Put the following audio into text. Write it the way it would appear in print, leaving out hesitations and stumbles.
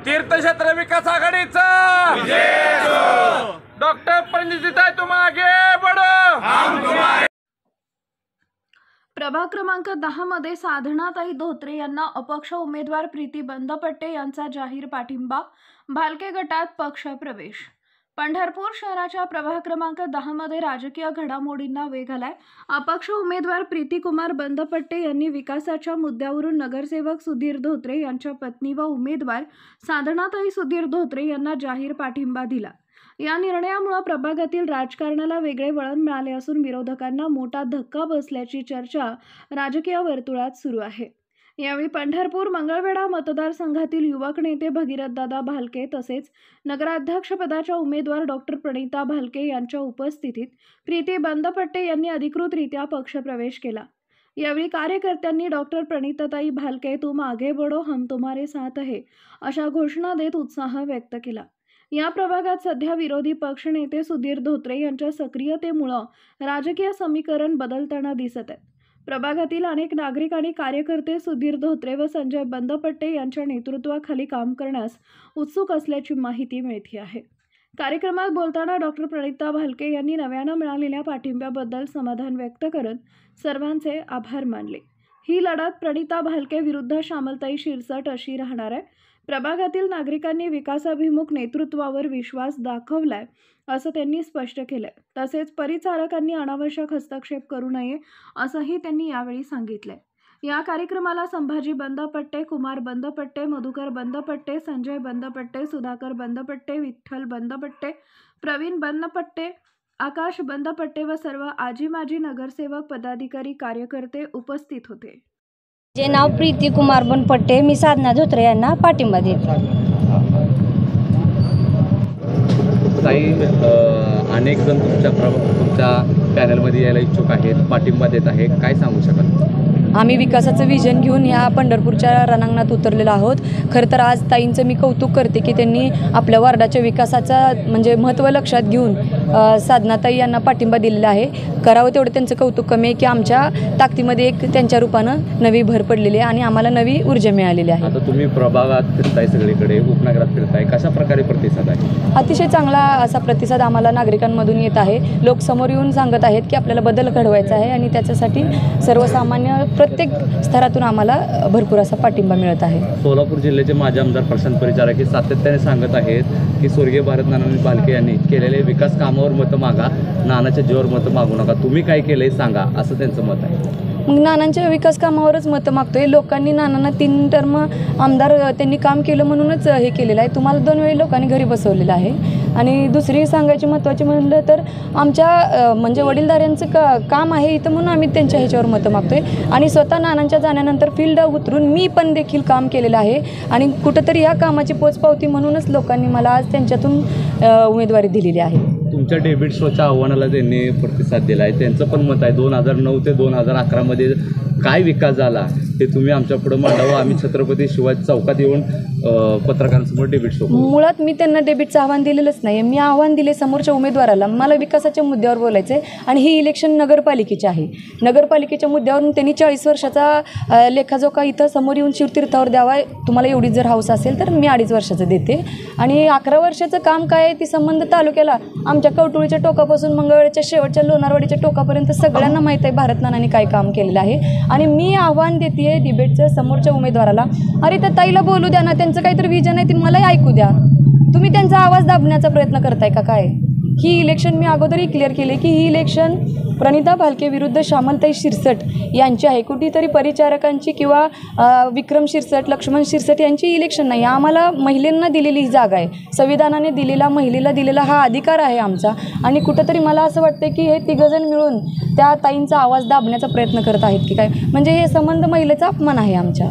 तीर्थक्षेत्र विकास आघाडीचा डॉक्टर प्रणितीताई तुम आगे बढ़ो, हम तुम्हारे। प्रभाग क्रमांक 10 मध्ये साधनाताई धोत्रे यांना अपक्ष उमेदवार प्रीती बंदपट्टे यांचा जाहीर पाठिंबा, भालके गटात पक्ष प्रवेश। पंढरपूर शहराच्या प्रभाग क्रमांक 10 मध्ये राजकीय घडामोडींना वेग आलाय। अपक्ष उमेदवार प्रीतीकुमार बंदपट्टे यांनी विकासाच्या मुद्द्यावरून नगरसेवक सुधीर धोत्रे यांच्या पत्नी व उमेदवार साधनाताई सुधीर धोत्रे यांना जाहीर पाठिंबा दिला। या निर्णयामुळे प्रभागातील राजकारणाला वेगळे वळण मिळाले असून विरोधकांना मोठा धक्का बसल्याची चर्चा राजकीय वर्तुळात सुरू आहे। यावेळी पंढरपूर मंगळवेढा मतदारसंघातील युवक नेते भगीरथदादा भालके तसेच नगराध्यक्षपदाच्या उमेदवार डॉक्टर प्रणिता भालके यांच्या उपस्थितीत प्रीती बंदपट्टे यांनी अधिकृतरित्या पक्षप्रवेश केला। यावेळी कार्यकर्त्यांनी डॉक्टर प्रणिताताई भालके तुम आगे बढ़ो, हम तुम्हारे साथ है अशा घोषणा देत उत्साह व्यक्त केला। या प्रभागात सध्या विरोधी पक्ष नेते सुधीर धोत्रे यांच्या सक्रियतेमुळे राजकीय समीकरण बदलताना दिसत आहे। प्रभागातील अनेक नागरिक आणि कार्यकर्ते सुधीर धोत्रे व संजय बंदपट्टे यांच्या नेतृत्वाखाली काम करण्यास उत्सुक असल्याची माहिती मिळते आहे। कार्यक्रमात बोलताना डॉक्टर प्रणिता भालके यांनी नव्यानं मिळालेल्या पाठिंब्याबद्दल समाधान व्यक्त करत सर्वांचे आभार मानले। ही लढत प्रणिता भालके विरुद्ध श्यामलताई शिरसट अशी राहणार आहे। प्रभागातील नागरिकांनी विकासाभिमुख नेतृत्वावर विश्वास दाखवलाय असं त्यांनी स्पष्ट केलंय। तसेच परिचारकांनी अनावश्यक हस्तक्षेप करू नये असंही त्यांनी यावेळी सांगितलंय। या कार्यक्रमाला संभाजी बंदपट्टे, कुमार बंदपट्टे, मधुकर बंदपट्टे, संजय बंदपट्टे, सुधाकर बंदपट्टे, विठ्ठल बंदपट्टे, प्रवीण बंदपट्टे, आकाश बंदपट्टे व सर्व आजी माजी नगरसेवक, पदाधिकारी, कार्यकर्ते उपस्थित होते। जे नाव प्रीती कुमार बंदपट्टे, मी साधना धोत्रे यांना पाठिंबा देते। ताई, अनेक जण तुमच्या पॅनलमध्ये यायला इच्छुक आहेत, पाठिंबा देत आहे, काय सांगू शकाल? आम्ही विकासाचं विजन घेऊन ह्या पंढरपूरच्या रणांगणात उतरलेलो आहोत। खरं तर आज ताईंचं मी कौतुक करते की त्यांनी आपल्या वार्डाच्या विकासाचा म्हणजे महत्त्व लक्षात घेऊन साधनाताई यांना पाठिंबा दिलेला आहे। करावं तेवढं त्यांचं कौतुक कमी आहे की आमच्या ताकदीमध्ये एक त्यांच्या रूपानं नवी भर पडलेली आहे आणि आम्हाला नवी ऊर्जा मिळालेली आहे। आता तुम्ही प्रभागात फिरताय, सगळीकडे उपनगरात फिरताय, कशा प्रकारे प्रतिसाद आहे? अतिशय चांगला असा प्रतिसाद आम्हाला नागरिकांमधून येत आहे। लोक समोर येऊन सांगत आहेत की आपल्याला बदल घडवायचा आहे आणि त्याच्यासाठी सर्वसामान्य प्रत्येक स्तरातून आम्हाला भरपूर असा पाठिंबा मिळत आहे। सोलापूर जिल्ह्याचे माजी आमदार प्रशांत परिचारक सातत्याने सांगत आहेत की स्वर्गीय भारतनाना भालके यांनी केलेले विकास कामावर मतं मागा, नानाच्या जीवावर मतं मागू नका, तुम्ही काय केलंय सांगा, असं त्यांचं मत आहे। मग नानांच्या विकास कामावरच मतं मागतोय। लोकांनी नानांना 3 टर्म आमदार त्यांनी काम केलं म्हणूनच हे केलेलं आहे। तुम्हाला 2 वेळी लोकांनी घरी बसवलेलं आहे। आणि दुसरी सांगायची महत्त्वाची म्हणलं तर आमच्या म्हणजे वडीलधाऱ्यांचं काम आहे इथं म्हणून आम्ही त्यांच्या ह्याच्यावर मतं मागतोय। आणि स्वतः नानांच्या जाण्यानंतर फील्ड उतरून मी पण देखील काम केलेलं आहे आणि कुठंतरी ह्या कामाची पोचपावती म्हणूनच लोकांनी मला आज त्यांच्यातून उमेदवारी दिलेली आहे। तुमच्या डेबिट शोच्या आव्हानाला त्यांनी प्रतिसाद दिला आहे, त्यांचं पण मत आहे 2009 ते 2011 मध्ये काय विकास झाला ते तुम्ही आमच्या पुढे मांडावं, आम्ही छत्रपती शिवाजी चौकात येऊन पत्रकारांसमोर डेबिट शो करू। मुळात मी त्यांना डेबिटचं आव्हान दिलेलंच नाही, मी आव्हान दिले समोरच्या उमेदवाराला। मला विकासाच्या मुद्द्यावर बोलायचं आहे आणि ही इलेक्शन नगरपालिकेचे आहे। नगरपालिकेच्या मुद्द्यावरून त्यांनी 40 वर्षाचा लेखाजोखा इथं समोर येऊन शिवतीर्थावर द्यावा। तुम्हाला एवढी जर हाऊस असेल तर मी 2.5 वर्षाचं देते आणि 11 वर्षाचं काम काय आहे ती संबंध तालुक्याला आमच्या कवटुळीच्या टोकापासून मंगळवेढ्याच्या शेवटच्या लोणारवाडीच्या टोकापर्यंत सगळ्यांना माहीत आहे भारतनानांनी काय काम केलेलं आहे। आणि मी आव्हान देते डिबेटचं समोरच्या उमेदवाराला, अरे त्या ताईला बोलू द्या ना, त्यांचं काहीतरी विजन आहे ते मलाही ऐकू द्या। तुम्ही त्यांचा आवाज दाबण्याचा प्रयत्न करताय का काय? ही इलेक्शन मी अगोदरही क्लिअर केले की ही इलेक्शन प्रणिता भालके विरुद्ध श्यामलताई शिरसट यांची आहे। कुठेतरी परिचारकांची किंवा विक्रम शिरसट, लक्ष्मण शिरसट यांची इलेक्शन नाही, आम्हाला महिलांना दिलेली ही जागा आहे। संविधानाने दिलेला, महिलेला दिलेला हा अधिकार आहे आमचा। आणि कुठंतरी मला असं वाटतं की हे 3 जण मिळून त्या ताईंचा आवाज दाबण्याचा प्रयत्न करत आहेत की काय, म्हणजे हे संबंध महिलेचा अपमान आहे आमच्या।